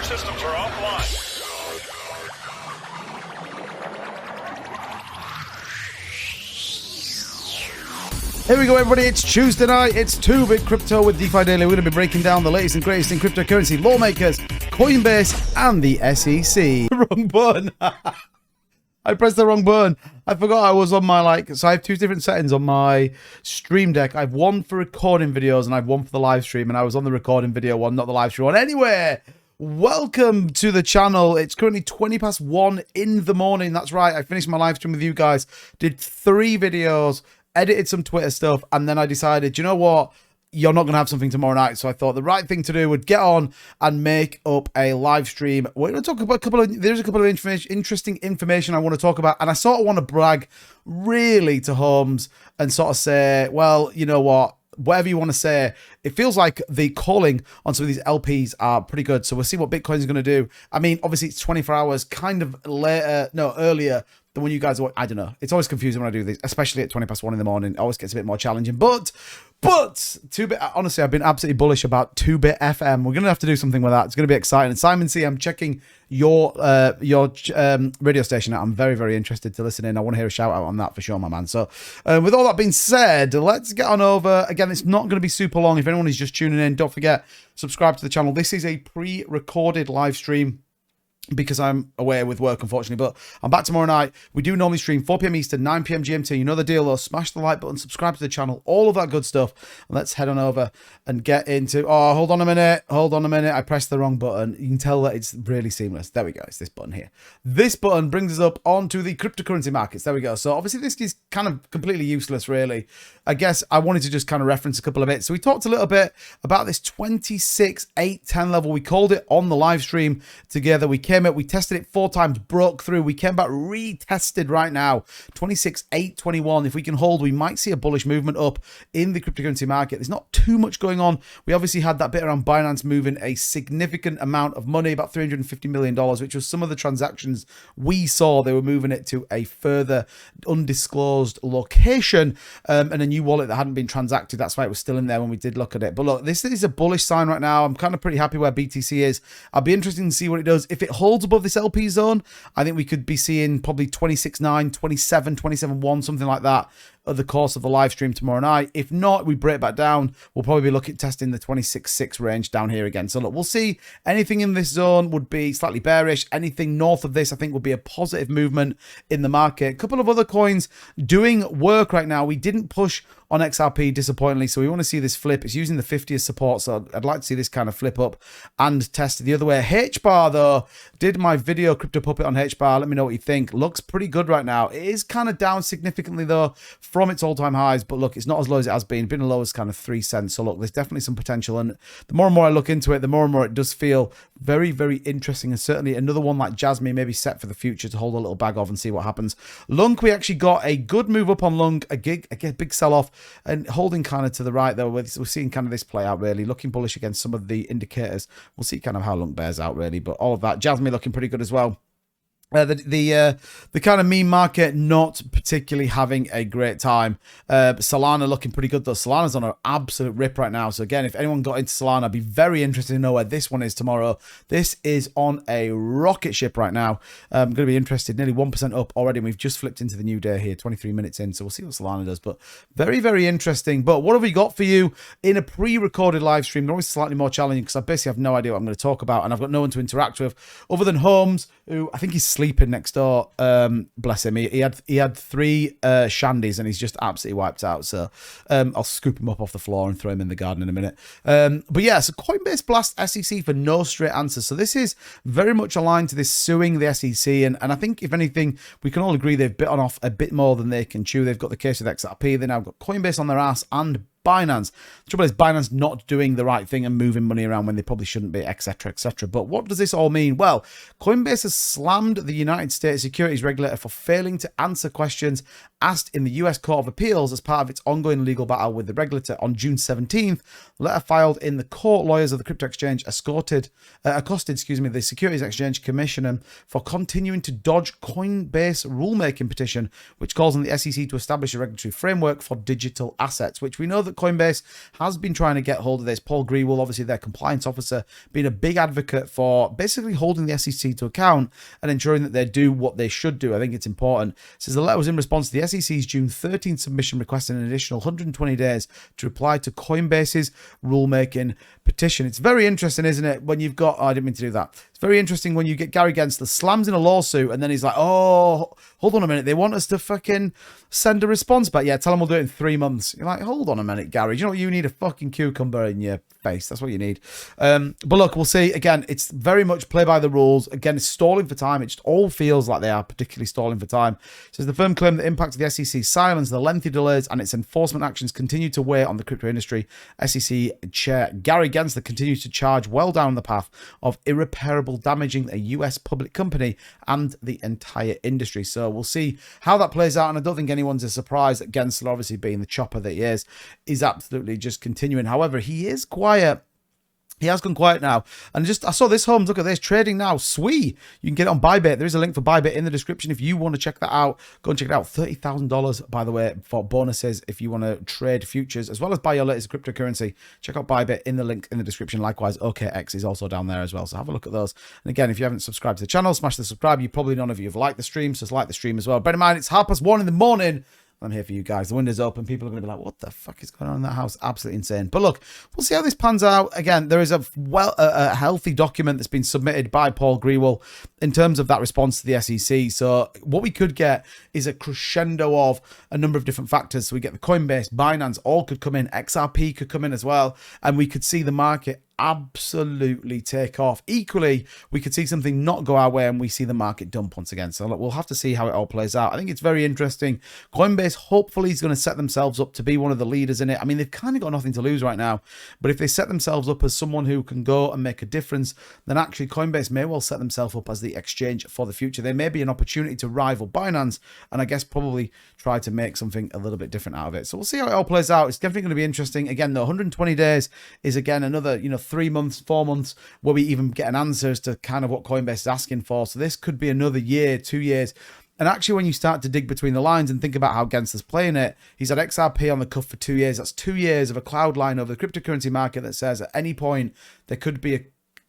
systems are offline. Here we go, everybody. It's Tuesday night. It's 2-Bit Crypto with DeFi Daily. We're going to be breaking down the latest and greatest in cryptocurrency, lawmakers, Coinbase, and the SEC. Wrong button. I pressed the wrong button. I forgot I was on my, so I have two different settings on my stream deck. I have one for recording videos and I have one for the live stream. And I was on the recording video one, not the live stream one. Anyway, welcome to the channel. It's currently 1:20 in the morning. That's right. I finished my live stream with you guys. Did 3 videos. Edited some Twitter stuff, and then I decided, you know what, you're not going to have something tomorrow night, so I thought the right thing to do would get on and make up a live stream. We're going to talk about there's a couple of interesting information I want to talk about, and I sort of want to brag really to Holmes and sort of say, well, you know what, whatever you want to say, it feels like the calling on some of these LPs are pretty good, so we'll see what Bitcoin's going to do. I mean, obviously it's 24 hours, kind of earlier than when you guys are, I don't know. It's always confusing when I do these, especially at 1:20 in the morning. It always gets a bit more challenging. But 2-Bit, honestly, I've been absolutely bullish about 2-Bit FM. We're going to have to do something with that. It's going to be exciting. And Simon C, I'm checking your radio station out. I'm very, very interested to listen in. I want to hear a shout out on that for sure, my man. So with all that being said, let's get on over. Again, it's not going to be super long. If anyone is just tuning in, don't forget, subscribe to the channel. This is a pre-recorded live stream, because I'm away with work, unfortunately, but I'm back tomorrow night. We do normally stream 4 p.m. Eastern, 9 p.m. GMT. You know the deal, though. Smash the like button, subscribe to the channel, all of that good stuff. And let's head on over and get into... Oh, hold on a minute. I pressed the wrong button. You can tell that it's really seamless. There we go. It's this button here. This button brings us up onto the cryptocurrency markets. There we go. So obviously this is kind of completely useless, really. I guess I wanted to just kind of reference a couple of bits. So we talked a little bit about this 26,810 level. We called it on the live stream together. We came up, we tested it 4 times, broke through. We came back, retested right now, 26,821. If we can hold, we might see a bullish movement up in the cryptocurrency market. There's not too much going on. We obviously had that bit around Binance moving a significant amount of money, about $350 million, which was some of the transactions we saw. They were moving it to a further undisclosed location, and a new wallet that hadn't been transacted. That's why it was still in there when we did look at it. But look, this is a bullish sign right now. I'm kind of pretty happy where BTC is. I'll be interested to see what it does. If it holds above this LP zone, I think we could be seeing probably 26.9, 27, 27.1, something like that of the course of the live stream tomorrow night. If not, we break back down. We'll probably be looking at testing the 26.6 range down here again. So look, we'll see. Anything in this zone would be slightly bearish. Anything north of this, I think, would be a positive movement in the market. A couple of other coins doing work right now. We didn't push on XRP, disappointingly, so we want to see this flip. It's using the 50 as support, so I'd like to see this kind of flip up and test it the other way. HBAR, though, did my video Crypto Puppet on HBAR. Let me know what you think. Looks pretty good right now. It is kind of down significantly, though, from its all-time highs, but look, it's not as low as it has been. Been as low as kind of 3 cents, so look, there's definitely some potential, and the more and more I look into it, the more and more it does feel very, very interesting, and certainly another one like Jasmine maybe set for the future to hold a little bag of and see what happens. Lunk, we actually got a good move up on Lunk, a big sell-off, and holding kind of to the right, though. We're seeing kind of this play out, really. Looking bullish against some of the indicators. We'll see kind of how Lunk bears out, really. But all of that. Jasmine looking pretty good as well. The kind of meme market not particularly having a great time. Solana looking pretty good though. Solana's on an absolute rip right now. So again, if anyone got into Solana, I'd be very interested to know where this one is tomorrow. This is on a rocket ship right now. I'm going to be interested. Nearly 1% up already. And we've just flipped into the new day here, 23 minutes in. So we'll see what Solana does. But very, very interesting. But what have we got for you in a pre-recorded live stream? They're always slightly more challenging because I basically have no idea what I'm going to talk about, and I've got no one to interact with other than Holmes, who I think he's sleeping next door. Bless him. He had 3 shandies and he's just absolutely wiped out. So I'll scoop him up off the floor and throw him in the garden in a minute. But yeah, so Coinbase blast SEC for no straight answers. So this is very much aligned to this suing the SEC. And I think if anything, we can all agree they've bitten off a bit more than they can chew. They've got the case with XRP. They now got Coinbase on their ass and Binance. The trouble is Binance not doing the right thing and moving money around when they probably shouldn't be, etc., etc. But what does this all mean? Well, Coinbase has slammed the United States securities regulator for failing to answer questions asked in the US Court of Appeals as part of its ongoing legal battle with the regulator. On June 17th, a letter filed in the court, lawyers of the crypto exchange accosted the Securities Exchange Commissioner for continuing to dodge Coinbase rulemaking petition, which calls on the SEC to establish a regulatory framework for digital assets, which we know that Coinbase has been trying to get hold of this. Paul Grewal, obviously their compliance officer, being a big advocate for basically holding the SEC to account and ensuring that they do what they should do. I think it's important. It says the letter was in response to the SEC's June 13th submission requesting an additional 120 days to reply to Coinbase's rulemaking petition. It's very interesting, isn't it, when you've got... Oh, I didn't mean to do that. It's very interesting when you get Gary Gensler slams in a lawsuit and then he's like, oh, hold on a minute. They want us to fucking send a response back. Yeah, tell them we'll do it in 3 months. You're like, hold on a minute, Gary. You know what? You need a fucking cucumber in your face. That's what you need. But look, we'll see. Again, it's very much play by the rules. Again, it's stalling for time. It just all feels like they are particularly stalling for time. It says the firm claimed the impact of the SEC's silence, the lengthy delays, and its enforcement actions continue to weigh on the crypto industry. SEC Chair Gary Gensler continues to charge well down the path of irreparable damaging a US public company and the entire industry. So we'll see how that plays out. And I don't think anyone's as surprised that Gensler, obviously being the chopper that he is absolutely just continuing. However, he is quiet. He has gone quiet now. And I saw this, Holmes. Look at this. Trading now. Sweet. You can get it on BYBIT. There is a link for BYBIT in the description if you want to check that out. Go and check it out. $30,000, by the way, for bonuses if you want to trade futures as well as buy your latest cryptocurrency. Check out BYBIT in the link in the description. Likewise, OKX is also down there as well. So have a look at those. And again, if you haven't subscribed to the channel, smash the subscribe. You probably none of you have liked the stream, so like the stream as well. Bear in mind, it's 1:30 in the morning. I'm here for you guys. The window's open. People are going to be like, what the fuck is going on in that house? Absolutely insane. But look, we'll see how this pans out. Again, there is a healthy document that's been submitted by Paul Grewal in terms of that response to the SEC. So what we could get is a crescendo of a number of different factors. So we get the Coinbase, Binance, all could come in. XRP could come in as well. And we could see the market absolutely take off. Equally, we could see something not go our way and we see the market dump once again. So look, we'll have to see how it all plays out. I think it's very interesting. Coinbase hopefully is going to set themselves up to be one of the leaders in it. I mean, they've kind of got nothing to lose right now, but if they set themselves up as someone who can go and make a difference, then actually Coinbase may well set themselves up as the exchange for the future. There may be an opportunity to rival Binance and I guess probably try to make something a little bit different out of it. So we'll see how it all plays out. It's definitely going to be interesting. Again, though, 120 days is again another, 3 months, 4 months where we even get an answer as to kind of what Coinbase is asking for. So this could be another year, 2 years. And actually, when you start to dig between the lines and think about how Gensler's playing it, he's had XRP on the cuff for 2 years. That's 2 years of a cloud line over the cryptocurrency market that says at any point there could be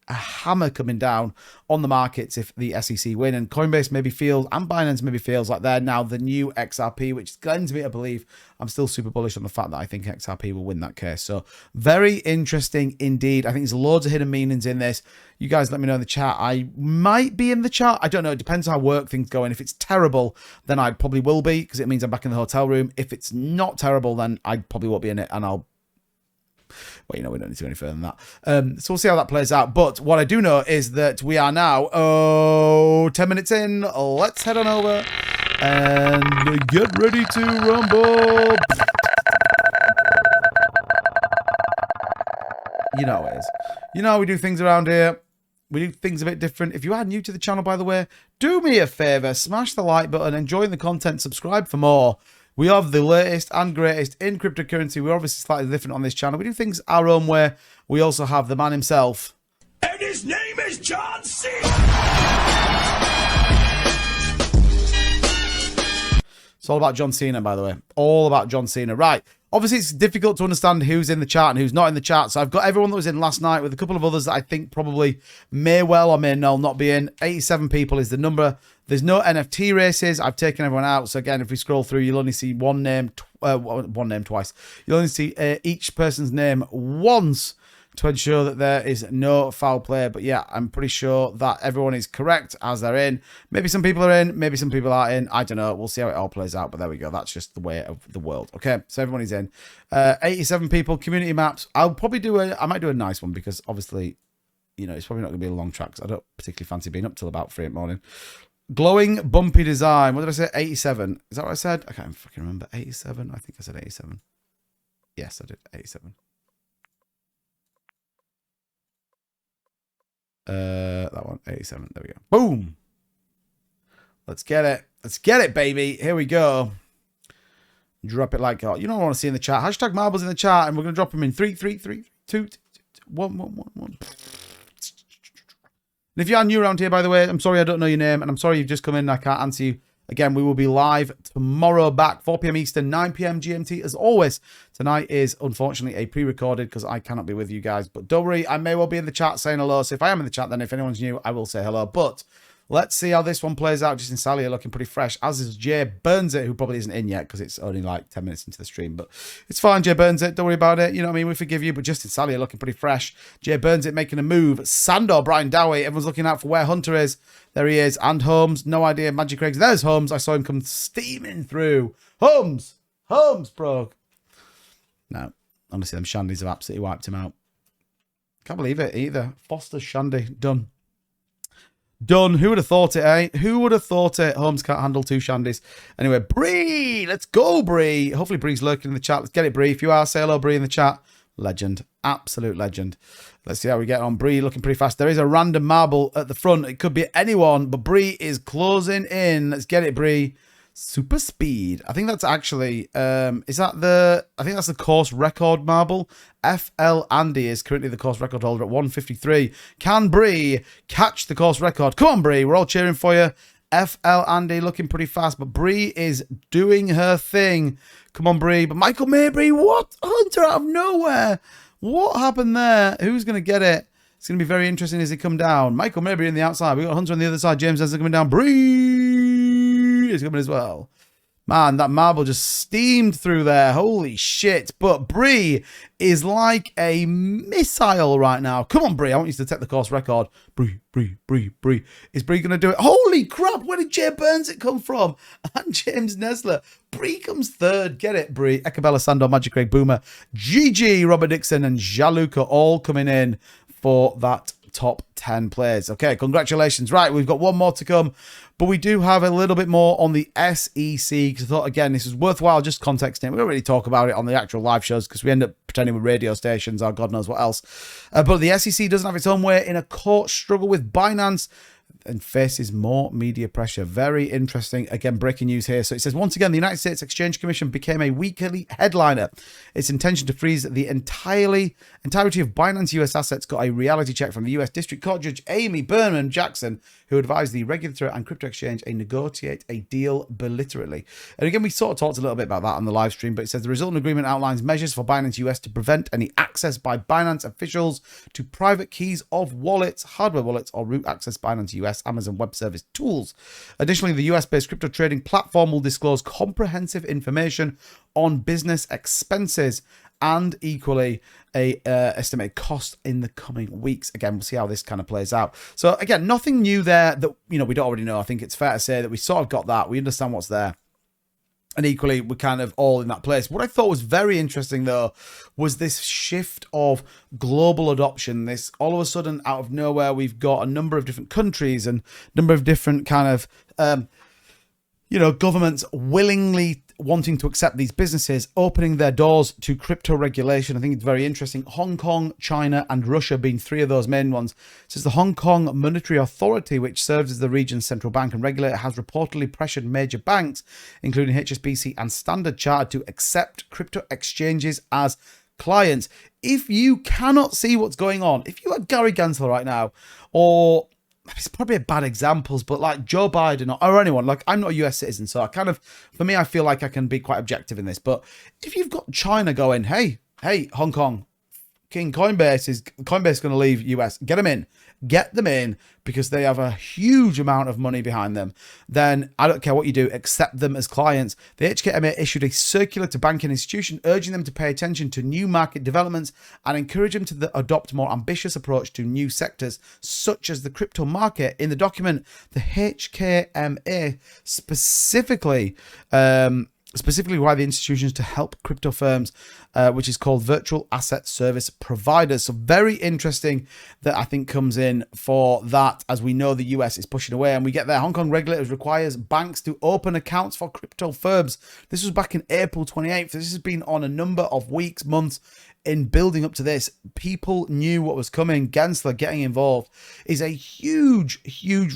a hammer coming down on the markets if the SEC win. And Coinbase maybe feels, and Binance maybe feels like they're now the new XRP, which lends me to believe I'm still super bullish on the fact that I think XRP will win that case. So very interesting indeed. I think there's loads of hidden meanings in this. You guys let me know in the chat. I might be in the chat. I don't know. It depends how work things going. If it's terrible, then I probably will be because it means I'm back in the hotel room. If it's not terrible, then I probably won't be in it and I'll... Well, we don't need to go any further than that. So we'll see how that plays out. But what I do know is that we are now 10 minutes in. Let's head on over and get ready to rumble. You know how it is. You know how we do things around here. We do things a bit different. If you are new to the channel, by the way, do me a favor. Smash the like button. Enjoy the content. Subscribe for more. We have the latest and greatest in cryptocurrency. We're obviously slightly different on this channel. We do things our own way. We also have the man himself. And his name is John Cena. It's all about John Cena, by the way. All about John Cena. Right. Obviously, it's difficult to understand who's in the chat and who's not in the chat. So I've got everyone that was in last night with a couple of others that I think probably may well or may not be in. 87 people is the number. There's no NFT races. I've taken everyone out. So again, if we scroll through, you'll only see one name twice. You'll only see each person's name once to ensure that there is no foul play. But yeah, I'm pretty sure that everyone is correct as they're in. Maybe some people are in, maybe some people aren't in. I don't know. We'll see how it all plays out. But there we go. That's just the way of the world. Okay, so everyone is in. 87 people, community maps. I might do a nice one because obviously, it's probably not going to be a long track because I don't particularly fancy being up till about 3 in the morning. Glowing bumpy design. What did I say? 87. Is that what I said? I can't fucking remember. 87. I think I said 87. Yes, I did. 87. That one. 87. There we go. Boom. Let's get it. Let's get it, baby. Here we go. Drop it like hot. You know what I want to see in the chat. Hashtag marbles in the chat, and we're going to drop them in 3, 3, 3, 2, 1, 1, 1, 1. And if you are new around here, by the way, I'm sorry I don't know your name, and I'm sorry you've just come in and I can't answer you Again, we will be live tomorrow back 4 p.m. Eastern, 9 p.m. GMT. As always, tonight is unfortunately a pre-recorded because I cannot be with you guys. But don't worry, I may well be in the chat saying hello. So if I am in the chat, then if anyone's new, I will say hello. But let's see how this one plays out. Justin Sally looking pretty fresh, as is Jay Burns It, who probably isn't in yet because it's only like 10 minutes into the stream. But it's fine, Jay Burns It. Don't worry about it. You know what I mean? We forgive you. But Justin Sally looking pretty fresh. Jay Burns It making a move. Sandor, Brian Dowie. Everyone's looking out for where Hunter is. There he is. And Holmes. No idea. Magic Craigs. There's Holmes. I saw him come steaming through. Holmes, broke. No. Honestly, them Shandies have absolutely wiped him out. Can't believe it either. Foster's Shandy. Done. Done. Who would have thought it, eh? Who would have thought it? Holmes can't handle 2 Shandies. Anyway, Bree. Let's go, Bree. Hopefully Bree's lurking in the chat. Let's get it, Bree. If you are, say hello, Bree, in the chat. Legend. Absolute legend. Let's see how we get on. Bree looking pretty fast. There is a random marble at the front. It could be anyone, but Bree is closing in. Let's get it, Bree. Super speed. I think that's actually, I think that's the course record marble. FL Andy is currently the course record holder at 153. Can Bree catch the course record? Come on, Bree. We're all cheering for you. FL Andy looking pretty fast, but Bree is doing her thing. Come on, Bree. But Michael Mabry, what? Hunter out of nowhere. What happened there? Who's going to get it? It's going to be very interesting as they come down. Michael Mabry in the outside. We got Hunter on the other side. James Ezra coming down. Bree is coming as well. Man, that marble just steamed through there. Holy shit. But Bree is like a missile right now. Come on, Bree. I want you to take the course record. Bree. Is Bree going to do it? Holy crap. Where did Jay Burns It come from? And James Nesler. Bree comes third. Get it, Bree. Ekabella, Sandor, Magic Craig, Boomer, GG, Robert Dixon, and Jaluka all coming in for that top 10 players. Okay, congratulations. Right, we've got one more to come, but we do have a little bit more on the SEC because I thought, again, this is worthwhile just contexting. We don't really talk about it on the actual live shows because we end up pretending with radio stations or God knows what else. But the SEC doesn't have its own way in a court struggle with Binance and faces more media pressure. Very interesting. Again, breaking news here. So it says, once again, the United States Exchange Commission became a weekly headliner. Its intention to freeze the entirety of Binance US assets got a reality check from the US District Court Judge Amy Berman Jackson, who advised the regulator and crypto exchange to negotiate a deal bilaterally. And again, we sort of talked a little bit about that on the live stream, but it says the resultant agreement outlines measures for Binance US to prevent any access by Binance officials to private keys of wallets, hardware wallets, or root access Binance US Amazon Web Service tools. Additionally, the US-based crypto trading platform will disclose comprehensive information on business expenses and equally a estimated cost in the coming weeks. Again, we'll see how this kind of plays out. So again, nothing new there that we don't already know. I think it's fair to say that we sort of got that. We understand what's there. And equally, we're kind of all in that place. What I thought was very interesting, though, was this shift of global adoption. This, all of a sudden, out of nowhere, we've got a number of different countries and a number of different kind of, governments willingly wanting to accept these businesses, opening their doors to crypto regulation. I think it's very interesting. Hong Kong, China, and Russia being 3 of those main ones. It says the Hong Kong Monetary Authority, which serves as the region's central bank and regulator, has reportedly pressured major banks, including HSBC and Standard Chartered, to accept crypto exchanges as clients. If you cannot see what's going on, if you are Gary Gensler right now, or it's probably a bad examples, but like Joe Biden or anyone, like I'm not a US citizen, so for me, I feel like I can be quite objective in this. But if you've got China going, hey, Hong Kong, Coinbase going to leave US, get them in because they have a huge amount of money behind them, then I don't care what you do, accept them as clients. The HKMA issued a circular to banking institutions urging them to pay attention to new market developments and encourage them to adopt more ambitious approach to new sectors such as the crypto market. In the document, the HKMA specifically why the institutions to help crypto firms, which is called virtual asset service providers. So very interesting that I think comes in for that, as we know the US is pushing away, and we get there. Hong Kong regulators requires banks to open accounts for crypto firms. This was back in April 28th. This has been on a number of weeks, months in building up to this. People knew what was coming. Gensler getting involved is a huge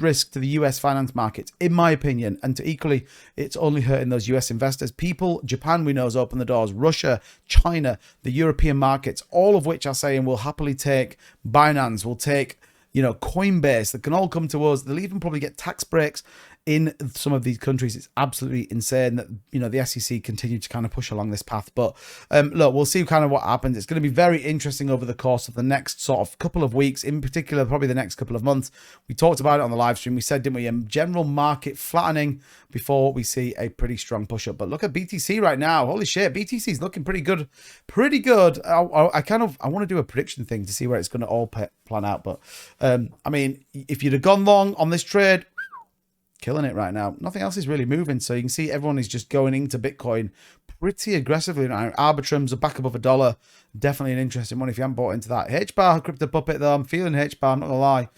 risk to the US finance markets, in my opinion, and to equally, it's only hurting those US investors. People, Japan we know has opened the doors, Russia, China, the European markets, all of which are saying we'll happily take Binance, we'll take Coinbase, that can all come to us. They'll even probably get tax breaks in some of these countries. It's absolutely insane that, you know, the SEC continue to kind of push along this path. But look, we'll see kind of what happens. It's going to be very interesting over the course of the next sort of couple of weeks, in particular, probably the next couple of months. We talked about it on the live stream. We said, didn't we, general market flattening before we see a pretty strong push up. But look at BTC right now. Holy shit, BTC is looking pretty good. Pretty good. I want to do a prediction thing to see where it's going to all plan out. But I mean, if you'd have gone long on this trade, killing it right now. Nothing else is really moving. So you can see everyone is just going into Bitcoin pretty aggressively now. Arbitrums are back above $1. Definitely an interesting one if you haven't bought into that. H-bar, Crypto Puppet, though. I'm feeling H-bar. I'm not going to lie.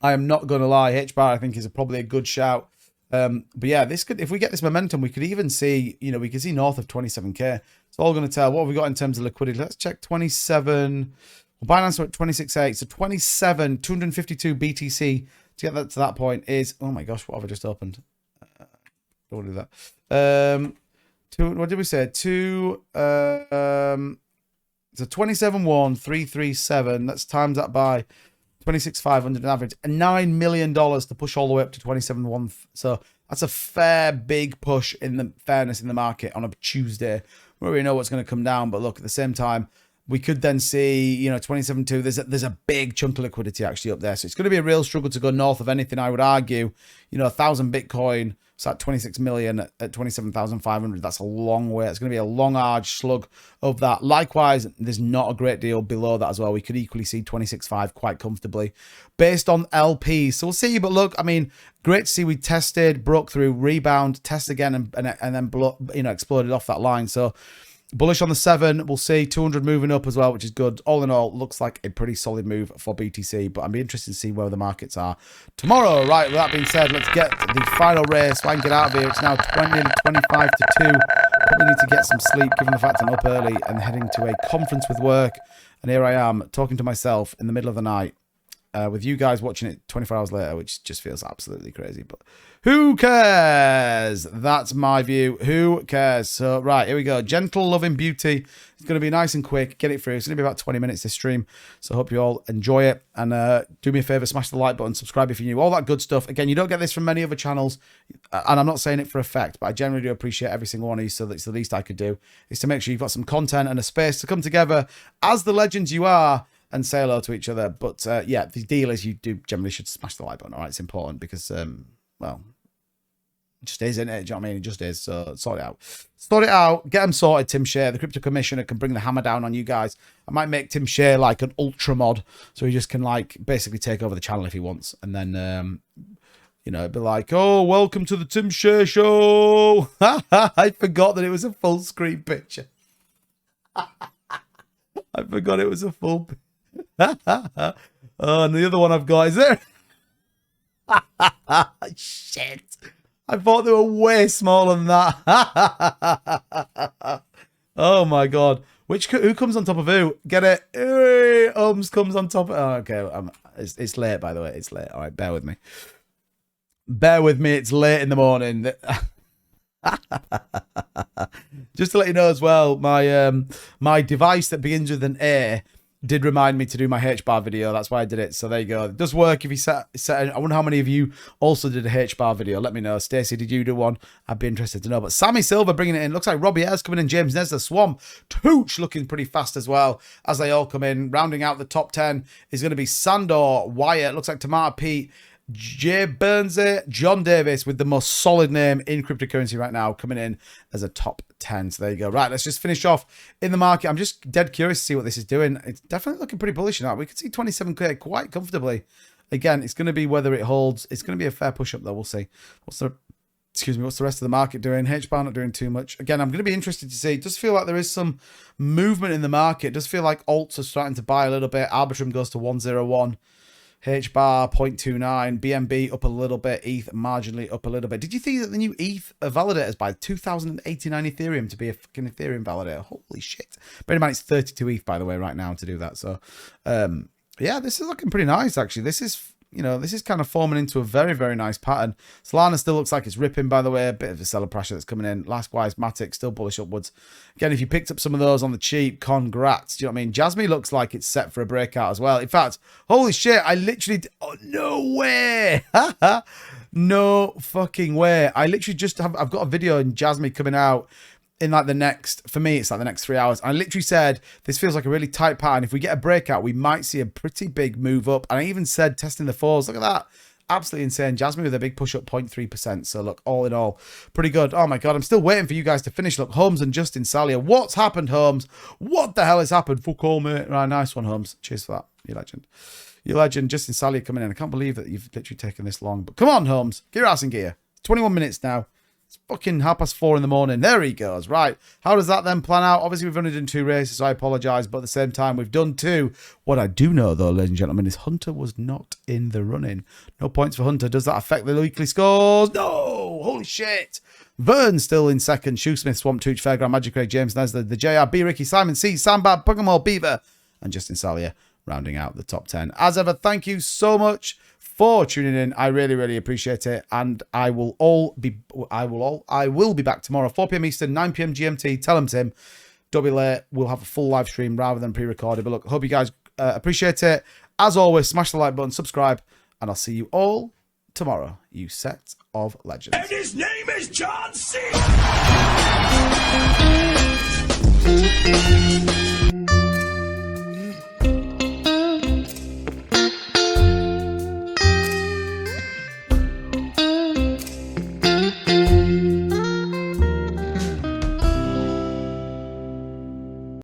I am not going to lie. H-bar, I think, is probably a good shout. But yeah, this could, if we get this momentum, we could even see, you know, we could see north of 27K. It's all going to tell. What have we got in terms of liquidity? Let's check 27. Well, Binance are at 26.8. So 27, 252 BTC to get that to that point is, oh my gosh, what have I just opened? Don't do that. What did we say? So 27,1,337. Let's times that by 26,500 on average, and $9 million to push all the way up to 27,1. So that's a fair big push in the fairness in the market on a Tuesday. We already know what's going to come down, but look, at the same time, we could then see, you know, 27.2. There's a big chunk of liquidity actually up there. So it's going to be a real struggle to go north of anything, I would argue. You know, 1,000 Bitcoin, so at 26 million at 27,500. That's a long way. It's going to be a long, hard slug of that. Likewise, there's not a great deal below that as well. We could equally see 26.5 quite comfortably based on LP. So we'll see. But look, I mean, great to see we tested, broke through, rebound, test again, and then, you know, exploded off that line. So bullish on the 7. We'll see 200 moving up as well, which is good. All in all, looks like a pretty solid move for BTC, but I'd be interested to see where the markets are tomorrow. Right, with that being said, let's get the final race so I can get out of here. It's now 25 to 2. Probably need to get some sleep given the fact I'm up early and heading to a conference with work. And here I am talking to myself in the middle of the night with you guys watching it 24 hours later, which just feels absolutely crazy. But who cares? That's my view. Who cares? So, right, here we go. Gentle, loving beauty. It's going to be nice and quick. Get it through. It's going to be about 20 minutes this stream. So I hope you all enjoy it. And do me a favor, smash the like button, subscribe if you're new. All that good stuff. Again, you don't get this from many other channels. And I'm not saying it for effect, but I generally do appreciate every single one of you. So that's the least I could do, is to make sure you've got some content and a space to come together as the legends you are and say hello to each other. But yeah, the deal is you do generally should smash the like button. All right, it's important because, well, it just is, isn't it? Do you know what I mean? It just is. So sort it out. Sort it out. Get them sorted, Tim Shea. The Crypto Commissioner can bring the hammer down on you guys. I might make Tim Shea like an ultra mod, so he just can like basically take over the channel if he wants. And then, you know, it'd be like, oh, welcome to the Tim Shea Show. I forgot that it was a full screen picture. I forgot it was a full oh, and the other one I've got is there. Shit. I thought they were way smaller than that. Oh my god. Who comes on top of who? Get it? Ums comes on top of... Oh, okay. It's late, by the way. It's late. All right, bear with me. Bear with me. It's late in the morning. Just to let you know as well, my device that begins with an A did remind me to do my H-bar video. That's why I did it. So there you go. It does work if you set I wonder how many of you also did a H-bar video. Let me know. Stacey, did you do one? I'd be interested to know. But Sammy Silver bringing it in. Looks like Robbie Ayers coming in. James Nesler, Swamp, Tooch looking pretty fast as well as they all come in. Rounding out the top 10 is going to be Sandor, Wyatt. Looks like Tomato Pete, Jay Burnsy, John Davis with the most solid name in cryptocurrency right now coming in as a top 10. So there you go. Right, let's just finish off in the market. I'm just dead curious to see what this is doing. It's definitely looking pretty bullish now. We could see 27K quite comfortably. Again, it's going to be whether it holds. It's going to be a fair push up though. We'll see. What's the rest of the market doing? H-bar not doing too much. Again, I'm going to be interested to see. It does feel like there is some movement in the market. It does feel like alts are starting to buy a little bit. Arbitrum goes to 101. H-bar 0.29, BNB up a little bit, ETH marginally up a little bit. Did you think that the new ETH validators by 2,089 Ethereum to be a fucking Ethereum validator? Holy shit. Bear in mind, it's 32 ETH, by the way, right now to do that. So, yeah, this is looking pretty nice, actually. This is, you know, this is kind of forming into a very, very nice pattern. Solana still looks like it's ripping, by the way. A bit of a seller pressure that's coming in. Likewise, Matic still bullish upwards. Again, if you picked up some of those on the cheap, congrats. Do you know what I mean? Jasmine looks like it's set for a breakout as well. In fact, holy shit, I literally... Oh, no way! No fucking way. I literally just I've got a video in Jasmine coming out in like the next, for me, it's like the next 3 hours. I literally said, this feels like a really tight pattern. If we get a breakout, we might see a pretty big move up. And I even said testing the fours. Look at that. Absolutely insane. Jasmine with a big push up 0.3%. So look, all in all, pretty good. Oh my God, I'm still waiting for you guys to finish. Look, Holmes and Justin Salia. What's happened, Holmes? What the hell has happened? Fuck all, mate. Right, nice one, Holmes. Cheers for that. You legend. You legend. Justin Salia coming in. I can't believe that you've literally taken this long. But come on, Holmes. Get your ass in gear. 21 minutes now. It's fucking 4:30 in the morning. There he goes. Right. How does that then plan out? Obviously, we've only done 2 races, so I apologise. But at the same time, we've done 2. What I do know, though, ladies and gentlemen, is Hunter was not in the running. No points for Hunter. Does that affect the weekly scores? No! Holy shit! Vern still in second. Shoesmith, Swamp Tooch, Fairground, Magic Ray, James Nesler, the JR, B. Ricky, Simon C, Sandbad, Pokemon, Beaver, and Justin Salia rounding out the top 10. As ever, thank you so much for tuning in. I really, really appreciate it. And I will be back tomorrow, 4 p.m. Eastern, 9 p.m. GMT. Tell them, Tim. Don't be late. We'll have a full live stream rather than pre-recorded. But look, hope you guys appreciate it. As always, smash the like button, subscribe, and I'll see you all tomorrow, you set of legends. And his name is John C.